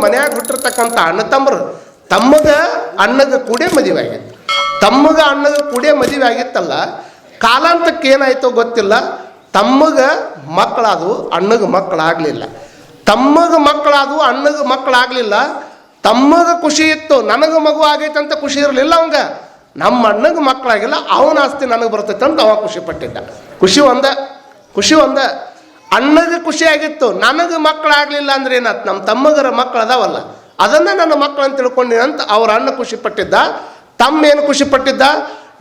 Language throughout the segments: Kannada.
ಮನ್ಯಾಗ ಹುಟ್ಟಿರ್ತಕ್ಕಂಥ ಅಣ್ಣ ತಮ್ಮರು ತಮ್ಮಗ ಅಣ್ಣಗ ಕೂಡೇ ಮದುವೆ ಆಗಿತ್ತು. ತಮ್ಮಗ ಅಣ್ಣಗ ಕೂಡೇ ಮದುವೆ ಆಗಿತ್ತಲ್ಲ, ಕಾಲಾಂತಕ್ಕೆ ಏನಾಯ್ತೋ ಗೊತ್ತಿಲ್ಲ, ತಮ್ಮಗ ಮಕ್ಕಳಾದವು, ಅಣ್ಣಗ ಮಕ್ಕಳಾಗಲಿಲ್ಲ. ತಮ್ಮಗ ಮಕ್ಕಳಾದವು, ಅಣ್ಣಗ ಮಕ್ಕಳಾಗಲಿಲ್ಲ. ತಮ್ಮಗ ಖುಷಿ ಇತ್ತು, ನನಗೆ ಮಗು ಆಗೈತಂತ ಖುಷಿ ಇರಲಿಲ್ಲ ಅವಂಗ. ನಮ್ಮ ಅಣ್ಣಗೆ ಮಕ್ಕಳಾಗಿಲ್ಲ, ಅವನ ಆಸ್ತಿ ನನಗೆ ಬರ್ತೈತೆ ಅಂತ ಅವ ಖುಷಿ ಪಟ್ಟಿದ್ದ. ಖುಷಿ ಒಂದ ಅಣ್ಣಗೆ ಖುಷಿ ಆಗಿತ್ತು, ನನಗೆ ಮಕ್ಕಳಾಗಲಿಲ್ಲ ಅಂದ್ರೆ ಏನಾಯ್ತು, ನಮ್ಮ ತಮ್ಮಗರ ಮಕ್ಕಳು ಅದಾವಲ್ಲ ಅದನ್ನು ನನ್ನ ಮಕ್ಕಳು ಅಂತ ತಿಳ್ಕೊಂಡಿ ಅಂತ ಅವ್ರ ಅಣ್ಣ ಖುಷಿ ಪಟ್ಟಿದ್ದ. ತಮ್ಮ ಏನು ಖುಷಿ ಪಟ್ಟಿದ್ದ,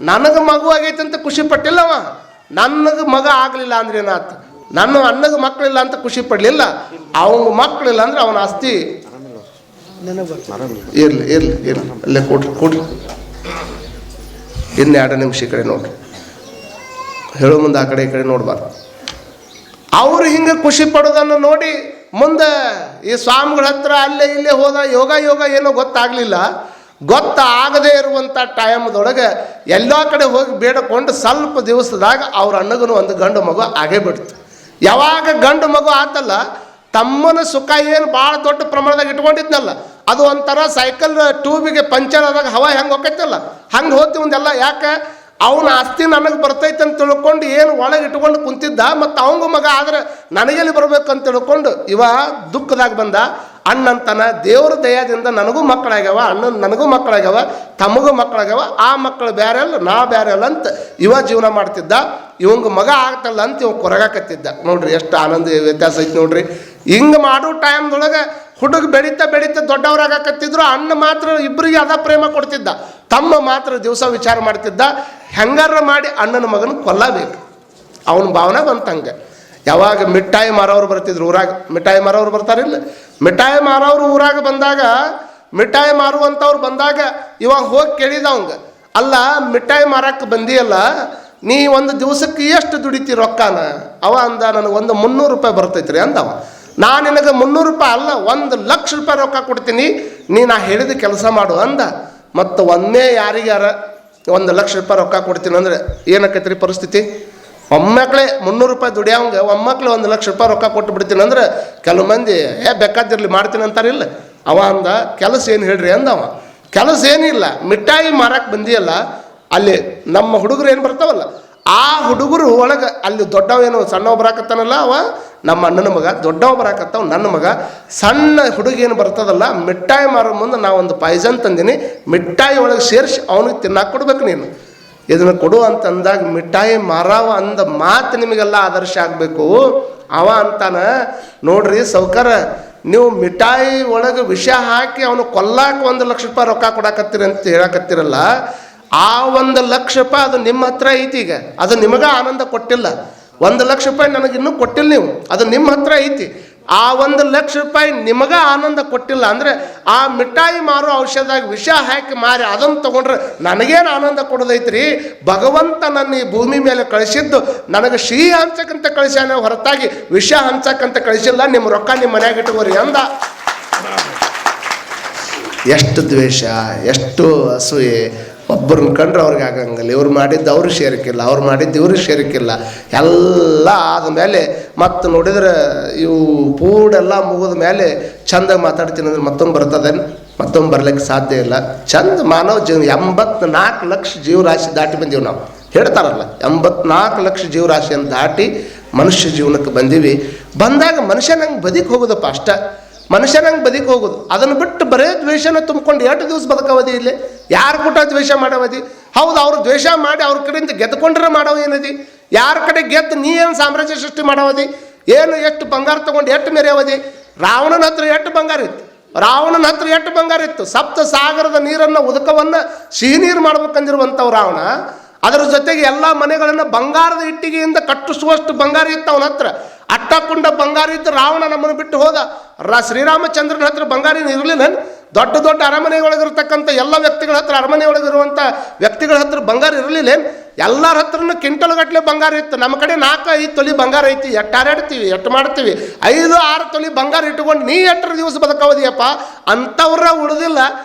ನನಗೆ ಮಗು ಆಗೈತೆ ಅಂತ ಖುಷಿ ಪಟ್ಟಿಲ್ಲವ. ನನಗೆ ಮಗ ಆಗಲಿಲ್ಲ ಅಂದ್ರೆ ಏನಾಯ್ತು, ನನ್ನ ಅಣ್ಣಗೆ ಮಕ್ಕಳಿಲ್ಲ ಅಂತ ಖುಷಿ ಪಡಲಿಲ್ಲ. ಅವನ ಮಕ್ಕಳಿಲ್ಲ ಅಂದ್ರೆ ಅವನ ಆಸ್ತಿ ಇರ್ಲಿ ಇರ್ಲಿ ಇರ್ಲಿ ಅಲ್ಲೇ ಕೊಡ್ರಿ. ಇನ್ನು 2 ನಿಮಿಷ ಈ ಕಡೆ ನೋಡ್ರಿ, ಹೇಳೋ ಮುಂದೆ ಆ ಕಡೆ ಈ ಕಡೆ ನೋಡ್ಬಾರ್ದು. ಅವ್ರು ಹಿಂಗೆ ಖುಷಿ ಪಡೋದನ್ನು ನೋಡಿ ಮುಂದೆ ಈ ಸ್ವಾಮಿಗಳ ಹತ್ರ ಅಲ್ಲೇ ಇಲ್ಲೇ ಹೋದ. ಯೋಗ ಏನೋ ಗೊತ್ತಾಗಲಿಲ್ಲ. ಗೊತ್ತಾಗದೇ ಇರುವಂಥ ಟೈಮ್ದೊಳಗೆ ಎಲ್ಲ ಕಡೆ ಹೋಗಿ ಬೇಡಿಕೊಂಡು ಸ್ವಲ್ಪ ದಿವಸದಾಗ ಅವ್ರ ಅಣ್ಣಗೂ ಒಂದು ಗಂಡು ಮಗು ಆಗೇ ಬಿಡ್ತು. ಯಾವಾಗ ಗಂಡು ಮಗು ಆತಲ್ಲ, ತಮ್ಮನ ಸುಖ ಏನು ಭಾಳ ದೊಡ್ಡ ಪ್ರಮಾಣದಾಗ ಇಟ್ಕೊಂಡಿದ್ನಲ್ಲ, ಅದು ಒಂಥರ ಸೈಕಲ್ ಟ್ಯೂಬಿಗೆ ಪಂಚರ್ ಆದಾಗ ಹವಾ ಹೆಂಗೆ ಹೋಗ್ತೈತಲ್ಲ ಹಂಗೆ ಹೋಗ್ತೀವಂದೆಲ್ಲ. ಯಾಕೆ ಅವನ ಆಸ್ತಿ ನನಗೆ ಬರ್ತೈತೆ ಅಂತ ತಿಳ್ಕೊಂಡು ಏನು ಒಳಗೆ ಇಟ್ಕೊಂಡು ಕುಂತಿದ್ದ. ಮತ್ತು ಅವಂಗ ಮಗ ಆದರೆ ನನಗೆಲ್ಲಿ ಬರ್ಬೇಕಂತ ತಿಳ್ಕೊಂಡು ಇವ ದುಃಖದಾಗ ಬಂದ. ಅಣ್ಣಂತನ ದೇವ್ರ ದಯದಿಂದ ನನಗೂ ಮಕ್ಕಳಾಗ್ಯಾವ, ಅಣ್ಣನ ನನಗೂ ಮಕ್ಕಳಾಗ್ಯಾವ, ತಮಗೂ ಮಕ್ಕಳಾಗ್ಯಾವ. ಆ ಮಕ್ಕಳು ಬೇರೆ ಅಲ್ಲ, ನಾ ಬೇರೆ ಅಲ್ಲ ಅಂತ ಇವ ಜೀವನ ಮಾಡ್ತಿದ್ದ. ಇವಂಗ ಮಗ ಆಗ್ತಲ್ಲ ಅಂತ ಇವ ಕೊರಗಾಕತ್ತಿದ್ದ. ನೋಡ್ರಿ ಎಷ್ಟು ಆನಂದ ವ್ಯತ್ಯಾಸ ಐತಿ ನೋಡ್ರಿ. ಹಿಂಗೆ ಮಾಡೋ ಟೈಮ್ದೊಳಗೆ ಹುಡುಗ ಬೆಳೀತಾ ದೊಡ್ಡವರಾಗಕತ್ತಿದ್ರು. ಅಣ್ಣ ಮಾತ್ರ ಇಬ್ಬರಿಗೆ ಅದ ಪ್ರೇಮ ಕೊಡ್ತಿದ್ದ, ತಮ್ಮ ಮಾತ್ರ ದಿವಸ ವಿಚಾರ ಮಾಡ್ತಿದ್ದ ಹೆಂಗಾರ ಮಾಡಿ ಅಣ್ಣನ ಮಗನ ಕೊಲ್ಲಬೇಕು. ಅವನ ಭಾವನೆ ಬಂತಂಗೆ. ಯಾವಾಗ ಮಿಠಾಯಿ ಮಾರೋರು ಬರ್ತಿದ್ರು ಊರಾಗ, ಮಿಠಾಯಿ ಮಾರೋರು ಬರ್ತಾರಿಲ್ಲ, ಮಿಠಾಯಿ ಮಾರೋರು ಊರಾಗ ಬಂದಾಗ, ಮಿಠಾಯಿ ಮಾರುವಂಥವ್ರು ಬಂದಾಗ ಇವಾಗ ಹೋಗಿ ಕೇಳಿದ ಅವಂಗ, ಅಲ್ಲ ಮಿಠಾಯಿ ಮಾರಕ್ಕೆ ಬಂದಿಯಲ್ಲ, ನೀ ಒಂದು ದಿವಸಕ್ಕೆ ಎಷ್ಟು ದುಡಿತಿ ರೊಕ್ಕನ? ಅವ ಅಂದ, ನನಗೆ ಒಂದು 300 ರೂಪಾಯಿ ಬರ್ತೈತ್ರಿ ಅಂದವ. ನಾನು ನಿನಗೆ 300 ರೂಪಾಯಿ ಅಲ್ಲ, 1,00,000 ರೂಪಾಯಿ ರೊಕ್ಕ ಕೊಡ್ತೀನಿ, ನಾ ಹೇಳಿದ ಕೆಲಸ ಮಾಡು ಅಂದ. ಮತ್ತು ಒಮ್ಮೆ ಯಾರಿಗಾರ 1,00,000 ರೂಪಾಯಿ ರೊಕ್ಕ ಕೊಡ್ತೀನಿ ಅಂದ್ರೆ ಏನಕ್ಕೈತ್ರಿ ಪರಿಸ್ಥಿತಿ? ಒಮ್ಮಕ್ಕಳೇ 300 ರೂಪಾಯಿ ದುಡಿಯೋಂಗೆ ಒಮ್ಮಕ್ಕಳೇ 1,00,000 ರೂಪಾಯಿ ರೊಕ್ಕ ಕೊಟ್ಟು ಬಿಡ್ತೀನಿ ಅಂದ್ರೆ ಕೆಲವು ಮಂದಿ ಬೇಕಾದಿರಲಿ ಮಾಡ್ತೀನಿ ಅಂತಾರಿಲ್ಲ. ಅವ ಅಂದ, ಕೆಲಸ ಏನು ಹೇಳ್ರಿ ಅಂದವ. ಕೆಲಸ ಏನಿಲ್ಲ, ಮಿಠಾಯಿ ಮಾರಕ್ಕೆ ಬಂದಿಯಲ್ಲ, ಅಲ್ಲಿ ನಮ್ಮ ಹುಡುಗರು ಏನು ಬರ್ತಾವಲ್ಲ, ಆ ಹುಡುಗರು ಒಳಗೆ ಅಲ್ಲಿ ದೊಡ್ಡವೇನು ಸಣ್ಣವ ಬರಾಕತ್ತಾನಲ್ಲ, ಅವ ನಮ್ಮ ಅಣ್ಣನ ಮಗ, ದೊಡ್ಡವ ಬರಾಕತ್ತಾವ ನನ್ನ ಮಗ. ಸಣ್ಣ ಹುಡುಗೇನು ಬರ್ತದಲ್ಲ, ಮಿಠಾಯಿ ಮಾರೋ ಮುಂದೆ ನಾವೊಂದು ಪಾಯ್ಸನ್ ತಂದೀನಿ, ಮಿಠಾಯಿ ಒಳಗೆ ಸೇರಿಸಿ ಅವನಿಗೆ ತಿನ್ನಾಕ ಕೊಡ್ಬೇಕು ನೀನು, ಇದನ್ನು ಕೊಡು ಅಂತ ಅಂದಾಗ ಮಿಠಾಯಿ ಮಾರಾವ ಅಂದ ಮಾತು ನಿಮಗೆಲ್ಲ ಆದರ್ಶ ಆಗಬೇಕು. ಅವ ಅಂತಾನ, ನೋಡ್ರಿ ಸೌಕರ, ನೀವು ಮಿಠಾಯಿ ಒಳಗೆ ವಿಷ ಹಾಕಿ ಅವನು ಕೊಲ್ಲಾಕ 1,00,000 ರೂಪಾಯಿ ರೊಕ್ಕ ಕೊಡಾಕತ್ತೀರಿ ಅಂತ ಹೇಳಕತ್ತೀರಲ್ಲ, ಆ 1,00,000 ರೂಪಾಯಿ ಅದು ನಿಮ್ಮ ಹತ್ರ ಐತಿ. ಈಗ ಅದು ನಿಮಗೆ ಆನಂದ ಕೊಟ್ಟಿಲ್ಲ. 1,00,000 ರೂಪಾಯಿ ನನಗಿನ್ನೂ ಕೊಟ್ಟಿಲ್ಲ ನೀವು, ಅದು ನಿಮ್ಮ ಹತ್ರ ಐತಿ. ಆ 1,00,000 ರೂಪಾಯಿ ನಿಮಗೆ ಆನಂದ ಕೊಟ್ಟಿಲ್ಲ ಅಂದರೆ ಆ ಮಿಠಾಯಿ ಮಾರೋ ಔಷಧದಾಗ ವಿಷ ಹಾಕಿ ಮಾರಿ ಅದನ್ನು ತೊಗೊಂಡ್ರೆ ನನಗೇನು ಆನಂದ ಕೊಡೋದೈತ್ರಿ? ಭಗವಂತ ನನ್ನ ಈ ಭೂಮಿ ಮೇಲೆ ಕಳಿಸಿದ್ದು ನನಗೆ ಸಿಹಿ ಹಂಚಕ್ಕಂತ ಕಳಿಸ್ಯಾನ ಹೊರತಾಗಿ ವಿಷ ಹಂಚಕ್ಕಂತ ಕಳಿಸಿಲ್ಲ. ನಿಮ್ಮ ರೊಕ್ಕ ನಿಮ್ಮ ಮನ್ಯಾಗ ಇಟ್ಕೋರಿ ಅಂದ. ಎಷ್ಟು ದ್ವೇಷ, ಎಷ್ಟು ಅಸೂಯೆ. ಒಬ್ಬರನ್ನ ಕಂಡ್ರೆ ಅವ್ರಿಗೆ ಆಗಂಗಿಲ್ಲ, ಇವ್ರು ಮಾಡಿದ್ದು ಅವ್ರಿಗೆ ಸೇರಿಕಿಲ್ಲ, ಅವ್ರು ಮಾಡಿದ್ದು ಇವ್ರಿಗೆ ಸೇರಿಕಿಲ್ಲ. ಎಲ್ಲ ಆದಮೇಲೆ ಮತ್ತು ನೋಡಿದ್ರೆ ಇವು ಪೂಡೆಲ್ಲ ಮುಗಿದ ಮೇಲೆ ಚಂದಾಗಿ ಮಾತಾಡ್ತೀನಿ ಅಂದ್ರೆ ಮತ್ತೊಮ್ಮೆ ಬರ್ತದೇನು? ಮತ್ತೊಮ್ಮೆ ಬರ್ಲಿಕ್ಕೆ ಸಾಧ್ಯ ಇಲ್ಲ. ಚಂದ ಮಾನವ ಜೀವನ 84 ಲಕ್ಷ ಜೀವರಾಶಿ ದಾಟಿ ಬಂದೀವಿ ನಾವು. ಹೇಳ್ತಾರಲ್ಲ 84 ಲಕ್ಷ ಜೀವರಾಶಿಯನ್ನು ದಾಟಿ ಮನುಷ್ಯ ಜೀವನಕ್ಕೆ ಬಂದೀವಿ. ಬಂದಾಗ ಮನುಷ್ಯನಂಗೆ ಬದುಕಿ ಹೋಗೋದಪ್ಪ ಅಷ್ಟ. ಮನುಷ್ಯನಂಗೆ ಬದುಕಿ ಹೋಗೋದು, ಅದನ್ನು ಬಿಟ್ಟು ಬರೇ ದ್ವೇಷನ ತುಂಬಿಕೊಂಡು 8 ದಿವಸ ಬದುಕವಧಿ ಇಲ್ಲಿ. ಯಾರು ಕೂಟ ದ್ವೇಷ ಮಾಡವದಿ? ಹೌದು, ಅವರು ದ್ವೇಷ ಮಾಡಿ ಅವ್ರ ಕಡೆಯಿಂದ ಗೆದ್ದುಕೊಂಡ್ರೆ ಮಾಡವ ಏನದಿ? ಯಾರ ಕಡೆ ಗೆದ್ದು ನೀ ಏನು ಸಾಮ್ರಾಜ್ಯ ಸೃಷ್ಟಿ ಮಾಡವದಿ? ಏನು ಎಷ್ಟು ಬಂಗಾರ ತೊಗೊಂಡು ಎಷ್ಟು ಮೆರೆಯವದಿ? ರಾವಣನ ಹತ್ರ ಎಷ್ಟು ಬಂಗಾರ ಇತ್ತು? ರಾವಣನ ಹತ್ರ ಎಷ್ಟು ಬಂಗಾರ ಇತ್ತು? 7 ಸಾಗರದ ನೀರನ್ನು ಉದಕವನ್ನು ಸಿಹಿ ನೀರು ಮಾಡ್ಬೇಕಂದಿರುವಂಥವು ರಾವಣ. ಅದರ ಜೊತೆಗೆ ಎಲ್ಲ ಮನೆಗಳನ್ನು ಬಂಗಾರದ ಇಟ್ಟಿಗೆಯಿಂದ ಕಟ್ಟಿಸುವಷ್ಟು ಬಂಗಾರ ಇತ್ತು ಅವನ ಹತ್ರ. ಅಟ್ಟಕುಂಡ ಬಂಗಾರ ಇದ್ದು ರಾವಣ ನಮ್ಮನ್ನು ಬಿಟ್ಟು ಹೋದ. ಶ್ರೀರಾಮಚಂದ್ರನ ಹತ್ರ ಬಂಗಾರ ಇರಲಿಲ್ಲ. ದೊಡ್ಡ ದೊಡ್ಡ ಅರಮನೆಯೊಳಗಿರ್ತಕ್ಕಂಥ ಎಲ್ಲ ವ್ಯಕ್ತಿಗಳ ಹತ್ರ, ಅರಮನೆಯೊಳಗಿರುವಂಥ ವ್ಯಕ್ತಿಗಳ ಹತ್ರ ಬಂಗಾರ ಇರಲಿಲ್ಲ. ಎಲ್ಲರ ಹತ್ರನೂ ಕ್ವಿಂಟಲ್ಗಟ್ಟಲೆ ಬಂಗಾರ ಇತ್ತು. ನಮ್ಮ ಕಡೆ 4-5 ತೊಲಿ ಬಂಗಾರ ಐತಿ, ಎಟ್ಟಾಡ್ತೀವಿ, ಎಟ್ಟು ಮಾಡ್ತೀವಿ. 5-6 ತೊಲಿ ಬಂಗಾರ ಇಟ್ಕೊಂಡು ನೀ 8 ದಿವಸ ಬದುಕವದಿಯಪ್ಪ. ಅಂಥವ್ರ ಉಳಿದಿಲ್ಲ,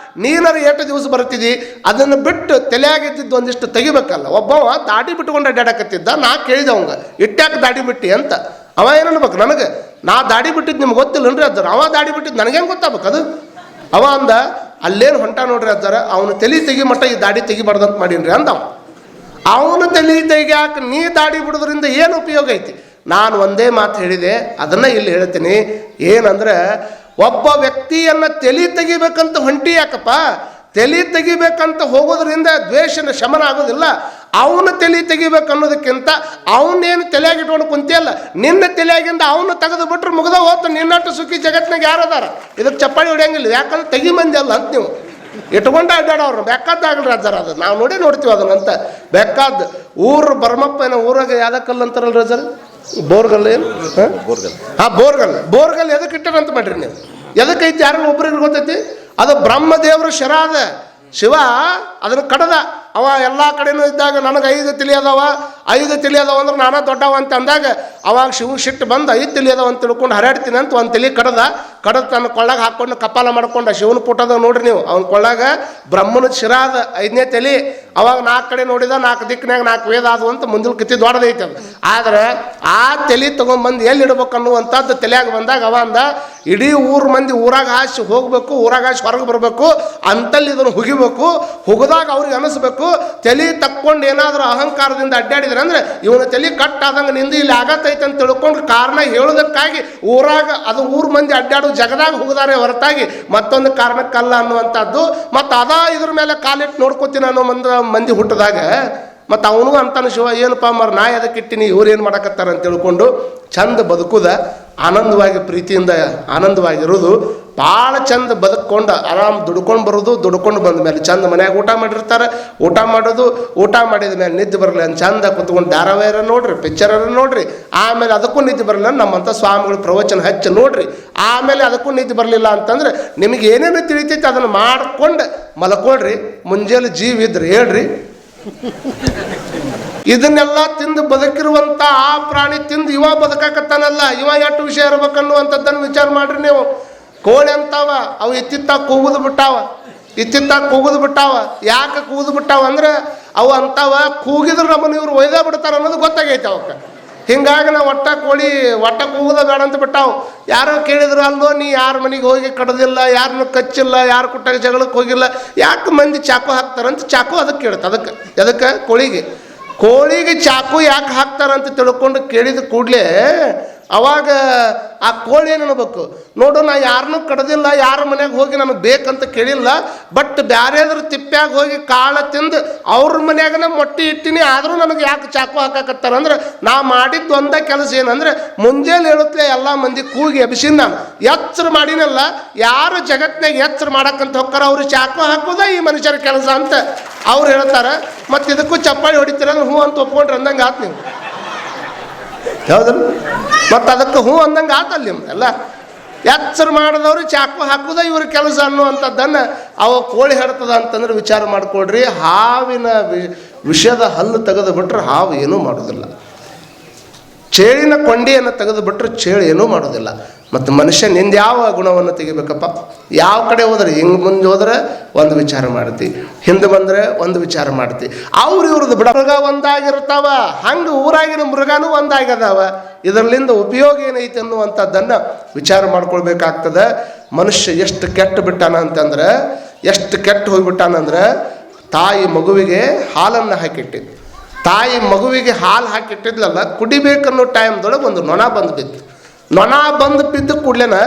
ನೀನರ 8 ದಿವಸ ಬರ್ತಿದ್ದಿ. ಅದನ್ನು ಬಿಟ್ಟು ತಲೆಯಾಗಿದ್ದಿದ್ದು ಒಂದಿಷ್ಟು ತೆಗಿಬೇಕಲ್ಲ. ಒಬ್ಬವ ದಾಡಿ ಬಿಟ್ಕೊಂಡು ಅಡ್ಡಾಡಕತ್ತಿದ್ದ. ನಾ ಕೇಳಿದೆ ಅವಂಗ, ಇಟ್ಟ್ಯಾಕೆ ದಾಡಿ ಬಿಟ್ಟಿ ಅಂತ. ಅವ ಏನು ಅನ್ಬೇಕು ನನಗೆ, ನಾ ದಾಡಿ ಬಿಟ್ಟಿದ್ದು ನಿಮ್ಗೆ ಗೊತ್ತಿಲ್ಲನ್ರಿ ಅಜ್ಜಾರ, ಅವ ದಾಡಿ ಬಿಟ್ಟಿದ್ದು ನನಗೇನು ಗೊತ್ತಾಗ್ಬೇಕು ಅದು. ಅವ ಅಂದ ಅಲ್ಲೇನು ಹೊಂಟ ನೋಡ್ರಿ ಅಜ್ಜಾರ, ಅವನು ತಲೆ ತೆಗಿ ಮಟ್ಟ ಈ ದಾಡಿ ತೆಗಿಬಾರ್ದಂತ ಮಾಡೀನ್ರಿ ಅಂದವ. ಅವನು ತಲೆ ತೆಗಿಯಾಕ ನೀ ದಾಡಿ ಬಿಡೋದ್ರಿಂದ ಏನು ಉಪಯೋಗ ಐತಿ? ನಾನು ಒಂದೇ ಮಾತು ಹೇಳಿದೆ, ಅದನ್ನು ಇಲ್ಲಿ ಹೇಳ್ತೀನಿ. ಏನಂದ್ರೆ, ಒಬ್ಬ ವ್ಯಕ್ತಿಯನ್ನು ತಲೆ ತೆಗಿಬೇಕಂತ ಹೊಂಟಿ ಯಾಕಪ್ಪ? ತಲೆ ತೆಗಿಬೇಕಂತ ಹೋಗೋದ್ರಿಂದ ದ್ವೇಷನ ಶಮನ ಆಗೋದಿಲ್ಲ. ಅವನು ತಲೆ ತೆಗಿಬೇಕು ಅನ್ನೋದಕ್ಕಿಂತ ಅವನೇನು ತಲೆಯಾಗಿ ಇಟ್ಕೊಂಡು ಕುಂತಿಯಲ್ಲ, ನಿನ್ನ ತಲೆಯಾಗಿಂದ ಅವನು ತೆಗೆದು ಬಿಟ್ರೆ ಮುಗ್ದ ಹೋತು. ನಿನ್ನಟ್ಟು ಸುಖಿ ಜಗತ್ತಿನಾಗ ಯಾರದಾರ? ಇದಕ್ಕೆ ಚಪ್ಪಾಳಿ ಹೊಡೆಯಂಗಿಲ್ಲ, ಯಾಕಂದ್ರೆ ತೆಗಿ ಮಂದಿ ಅಲ್ಲ ಅಂತ ನೀವು ಇಟ್ಕೊಂಡು ಅಡ್ಡಾಡವ್ರು. ಬೇಕಾದ್ದಾಗಲ್ರಿ ಅಜ್ಜಾರ, ಅದು ನಾವು ನೋಡ್ತೀವಿ ಅದನ್ನಂತ. ಬೇಕಾದ ಊರು ಬರಮಪ್ಪ ಏನೋ ಊರಾಗ ಯಾವ್ದಕ್ಕಲ್ಲ ಅಂತಾರಲ್ರಿ ಅಜ್ಜಾರ, ಬೋರ್ಗಲ್ ಏನು? ಹಾಂ, ಬೋರ್ಗಲ್ ಎದಕ್ಕೆ ಇಟ್ಟಾರಂತ ಮಾಡ್ರಿ ನೀವು? ಎದಕ್ಕೈತಿ ಯಾರನ್ನ ಒಬ್ರಿಗೆ ಗೊತ್ತೈತಿ? ಅದು ಬ್ರಹ್ಮದೇವ್ರ ಶರಾದ ಶಿವ ಅದನ್ನು ಕಡದ. ಅವ ಎಲ್ಲ ಕಡೆನೂ ಇದ್ದಾಗ ನನಗೆ 5 ತಲೆ ಅದಾವ, 5 ತಲೆ ಅದಾವ ಅಂದ್ರೆ ನಾನಾ ದೊಡ್ಡವ ಅಂತ ಅಂದಾಗ ಅವಾಗ ಶಿವಗೆ ಸಿಟ್ಟು ಬಂದು 5 ತಲೆ ಅದಾವ ಅಂತ ತಿಳ್ಕೊಂಡು ಹರಡ್ತೀನಿ ಅಂತ ಒಂದು ತಲೆ ಕಡದ ತನ್ನ ಕೊಳ್ಳಾಗ ಹಾಕ್ಕೊಂಡು ಕಪಾಲ ಮಾಡ್ಕೊಂಡ. ಶಿವನ ಪುಟದ ನೋಡ್ರಿ ನೀವು, ಅವ್ನ ಕೊಳ್ಳಾಗ ಬ್ರಹ್ಮನ ಶಿರಾದ 5ನೇ ತಲೆ. ಅವಾಗ 4 ಕಡೆ ನೋಡಿದ, 4 ದಿಕ್ಕಿನಾಗ 4 ವೇದ ಅದು ಅಂತ ಮುಂದಿನ ಕತ್ತಿ ದೊಡ್ಡದೈತೆ ಅದು. ಆದ್ರೆ ಆ ತಲೆ ತೊಗೊಂಡ್ಬಂದು ಎಲ್ಲಿ ಇಡ್ಬೇಕು ಅನ್ನುವಂಥದ್ದು ತಲೆಯಾಗ ಬಂದಾಗ ಅವ ಅಂದ, ಇಡೀ ಊರು ಮಂದಿ ಊರಾಗ ಹಾಸಿ ಹೋಗ್ಬೇಕು, ಊರಾಗ ಹಾಸಿ ಹೊರಗೆ ಬರಬೇಕು, ಅಂತಲ್ಲಿ ಇದನ್ನು ಹುಗಿಬೇಕು. ಹುಗಿದಾಗ ಅವ್ರಿಗೆ ಅನಿಸ್ಬೇಕು, ತಲೆ ತಕ್ಕೊಂಡು ಏನಾದರೂ ಅಹಂಕಾರದಿಂದ ಅಡ್ಡಾಡಿದ್ರೆ ಅಂದ್ರೆ ಇವನ ತಲೆ ಕಟ್ಟಾದಂಗೆ ನಿಂದು ಇಲ್ಲಿ ಆಗತ್ತೈತೆ ಅಂತ ತಿಳ್ಕೊಂಡು ಕಾರಣ ಹೇಳೋದಕ್ಕಾಗಿ ಊರಾಗ ಅದು ಊರು ಮಂದಿ ಅಡ್ಡಾಡೋ ಜಗದಾಗ ಹೋಗದಾರೆ ಹೊರತಾಗಿ ಮತ್ತೊಂದು ಕಾರಣಕ್ಕಲ್ಲ ಅನ್ನುವಂಥದ್ದು. ಮತ್ತು ಇದ್ರ ಮೇಲೆ ಕಾಲಿಟ್ಟು ನೋಡ್ಕೋತೀನಿ ಅನ್ನೋ ಮಂದಿ ಹುಟ್ಟಿದಾಗ ಮತ್ತು ಅವನಿಗೂ ಅಂತಾನು ಶಿವ, ಏನಪ್ಪ ಮರ ನಾ ಅದಕ್ಕೆ ಇಟ್ಟಿನಿ, ಇವ್ರು ಏನು ಮಾಡಕತ್ತಾರ ಅಂತ ತಿಳ್ಕೊಂಡು ಚಂದ ಬದುಕುದ, ಆನಂದವಾಗಿ ಪ್ರೀತಿಯಿಂದ ಆನಂದವಾಗಿರೋದು, ಭಾಳ ಚಂದ ಬದುಕೊಂಡು ಆರಾಮ್ ದುಡ್ಕೊಂಡು ಬರೋದು. ದುಡ್ಕೊಂಡು ಬಂದ ಮೇಲೆ ಚಂದ ಮನ್ಯಾಗ ಊಟ ಮಾಡಿರ್ತಾರೆ, ಊಟ ಮಾಡೋದು, ಊಟ ಮಾಡಿದ ಮೇಲೆ ನಿದ್ದೆ ಬರಲಿ ಅಂತ ಚಂದ ಕುತ್ಕೊಂಡು ಧಾರಾವಾಹಿರ ನೋಡ್ರಿ, ಪಿಕ್ಚರ ನೋಡ್ರಿ. ಆಮೇಲೆ ಅದಕ್ಕೂ ನಿದ್ದೆ ಬರಲಿಲ್ಲ, ನಮ್ಮಂಥ ಸ್ವಾಮಿಗಳು ಪ್ರವಚನ ಹಚ್ಚಿ ನೋಡ್ರಿ. ಆಮೇಲೆ ಅದಕ್ಕೂ ನಿದ್ದೆ ಬರಲಿಲ್ಲ ಅಂತಂದ್ರೆ ನಿಮಗೆ ಏನೇನು ತಿಳಿತೈತೆ ಅದನ್ನು ಮಾಡ್ಕೊಂಡು ಮಲ್ಕೊಳ್ರಿ. ಮುಂಜಾನೆ ಜೀವ ಇದ್ರಿ ಹೇಳ್ರಿ. ಇದನ್ನೆಲ್ಲ ತಿಂದು ಬದುಕಿರುವಂಥ ಆ ಪ್ರಾಣಿ ತಿಂದು ಇವ ಬದುಕಾಕತ್ತಾನಲ್ಲ, ಇವ ಎಷ್ಟು ವಿಷಯ ಇರ್ಬೇಕನ್ನುವಂಥದ್ದನ್ನು ವಿಚಾರ ಮಾಡ್ರಿ ನೀವು. ಕೋಳಿ ಅಂತಾವ, ಅವು ಇತ್ತಿತ್ತಾಗ ಕೂಗುದು ಬಿಟ್ಟಾವ. ಯಾಕೆ ಕೂಗುದು ಬಿಟ್ಟಾವ ಅಂದ್ರೆ ಅವು ಅಂತಾವ ಕೂಗಿದ್ರು ನಮ್ಮನ್ನು ಇವ್ರು ಒಯ್ದೇ ಬಿಡ್ತಾರೆ ಅನ್ನೋದು ಗೊತ್ತಾಗೈತೆ ಅವಕ್ಕೆ. ಹಿಂಗಾಗಿ ನಾವು ಒಟ್ಟ ಕೂಗುದ ಬೇಡ ಅಂತ ಬಿಟ್ಟಾವು. ಯಾರೋ ಕೇಳಿದ್ರು, ಅಲ್ಲೋ ನೀ ಯಾರ ಮನೆಗೆ ಹೋಗಿ ಕಡ್ದಿಲ್ಲ, ಯಾರನ್ನು ಕಚ್ಚಿಲ್ಲ, ಯಾರು ಕುಟ್ಟಾಗ ಜಗಳಕ್ಕೆ ಹೋಗಿಲ್ಲ, ಯಾಕೆ ಮಂದಿ ಚಾಕು ಹಾಕ್ತಾರಂತ ಚಾಕು ಅದಕ್ಕೆ ಕೇಳುತ್ತೆ. ಅದಕ್ಕೆ ಕೋಳಿಗೆ ಚಾಕು ಯಾಕೆ ಹಾಕ್ತಾರಂತ ತಿಳ್ಕೊಂಡು ಕೇಳಿದ ಕೂಡಲೇ ಅವಾಗ ಆ ಕೋಳಿ ಏನು ಅನ್ಬೇಕು, ನೋಡು ನಾ ಯಾರನ್ನೂ ಕಡ್ದಿಲ್ಲ, ಯಾರ ಮನೆಗೆ ಹೋಗಿ ನನಗೆ ಬೇಕಂತ ಕೇಳಿಲ್ಲ, ಬಟ್ ಬ್ಯಾರೇದ್ರ ತಿಪ್ಪ್ಯಾಗ ಹೋಗಿ ಕಾಳ ತಿಂದು ಅವ್ರ ಮನ್ಯಾಗನ ಮೊಟ್ಟೆ ಇಟ್ಟಿನಿ, ಆದರೂ ನನಗೆ ಯಾಕೆ ಚಾಕು ಹಾಕಾಕತ್ತಾರ ಅಂದ್ರೆ ನಾ ಮಾಡಿದ್ದು ಒಂದೇ ಕೆಲಸ ಏನಂದ್ರೆ ಮುಂಜಾನೆ ಹೇಳುತ್ತಲೇ ಎಲ್ಲ ಮಂದಿ ಕೂಗಿ ಎಬ್ಸಿನ ನಾನು ಎಚ್ಚರ ಮಾಡಿನಲ್ಲ. ಯಾರು ಜಗತ್ತಿನಾಗ ಎಚ್ಚರ ಮಾಡಕ್ಕಂತ ಹೋಗ್ತಾರ ಅವ್ರು ಚಾಕು ಹಾಕೋದ ಈ ಮನುಷ್ಯರ ಕೆಲಸ ಅಂತ ಅವ್ರು ಹೇಳ್ತಾರೆ. ಮತ್ತು ಇದಕ್ಕೂ ಚಪ್ಪಾಳಿ ಹೊಡಿತೀರ ಅಂದ್ರೆ ಹ್ಞೂ ಅಂತ ಒಪ್ಕೊಂಡ್ರೆ ಅಂದಂಗೆ ಆತು ನೀವು, ಹೌದಲ್ಲ? ಮತ್ತು ಅದಕ್ಕೆ ಹ್ಞೂ ಅಂದಂಗೆ ಆತಲ್ಲ ನಿಮ್ದೆಲ್ಲ. ಎಚ್ಚರ ಮಾಡಿದವ್ರು ಚಾಕು ಹಾಕೋದ ಇವ್ರ ಕೆಲಸ ಅನ್ನುವಂಥದ್ದನ್ನು ಅವ ಕೋಳಿ ಹೇಳ್ತದ ಅಂತಂದ್ರೆ ವಿಚಾರ ಮಾಡಿಕೊಡ್ರಿ. ಹಾವಿನ ವಿಷದ ಹಲ್ಲು ತೆಗೆದು ಬಿಟ್ರೆ ಹಾವು ಏನೂ ಮಾಡೋದಿಲ್ಲ, ಚೇಳಿನ ಕೊಂಡಿಯನ್ನು ತೆಗೆದು ಬಿಟ್ಟರೆ ಚೇಳು ಏನೂ ಮಾಡೋದಿಲ್ಲ. ಮತ್ತು ಮನುಷ್ಯ ನಿಂದು ಯಾವ ಗುಣವನ್ನು ತೆಗಿಬೇಕಪ್ಪ? ಯಾವ ಕಡೆ ಹೋದ್ರೆ, ಹಿಂಗೆ ಮುಂದೆ ಹೋದ್ರೆ ಒಂದು ವಿಚಾರ ಮಾಡ್ತಿ, ಹಿಂದೆ ಬಂದರೆ ಒಂದು ವಿಚಾರ ಮಾಡ್ತಿ. ಇವ್ರದ್ದು ಮೃಗ ಒಂದಾಗಿರ್ತಾವ, ಹಂಗೆ ಊರಾಗಿನ ಮೃಗನೂ ಒಂದಾಗದಾವ. ಇದರಲ್ಲಿಂದ ಉಪಯೋಗ ಏನೈತೆ ಅನ್ನುವಂಥದ್ದನ್ನು ವಿಚಾರ ಮಾಡ್ಕೊಳ್ಬೇಕಾಗ್ತದೆ. ಮನುಷ್ಯ ಎಷ್ಟು ಕೆಟ್ಟು ಬಿಟ್ಟಾನ ಅಂತಂದ್ರೆ, ಎಷ್ಟು ಕೆಟ್ಟು ಹೋಗಿಬಿಟ್ಟಾನಂದ್ರೆ, ತಾಯಿ ಮಗುವಿಗೆ ಹಾಲನ್ನು ಹಾಕಿಟ್ಟಿದ್ದು. ತಾಯಿ ಮಗುವಿಗೆ ಹಾಲು ಹಾಕಿಟ್ಟಿದ್ಲಲ್ಲ, ಕುಡಿಬೇಕನ್ನೋ ಟೈಮ್ದೊಳಗೆ ಒಂದು ನೊಣ ಬಂದು ಬಿತ್ತು. ನೊಣ ಬಂದು ಬಿದ್ದ ಕೂಡಲೇನ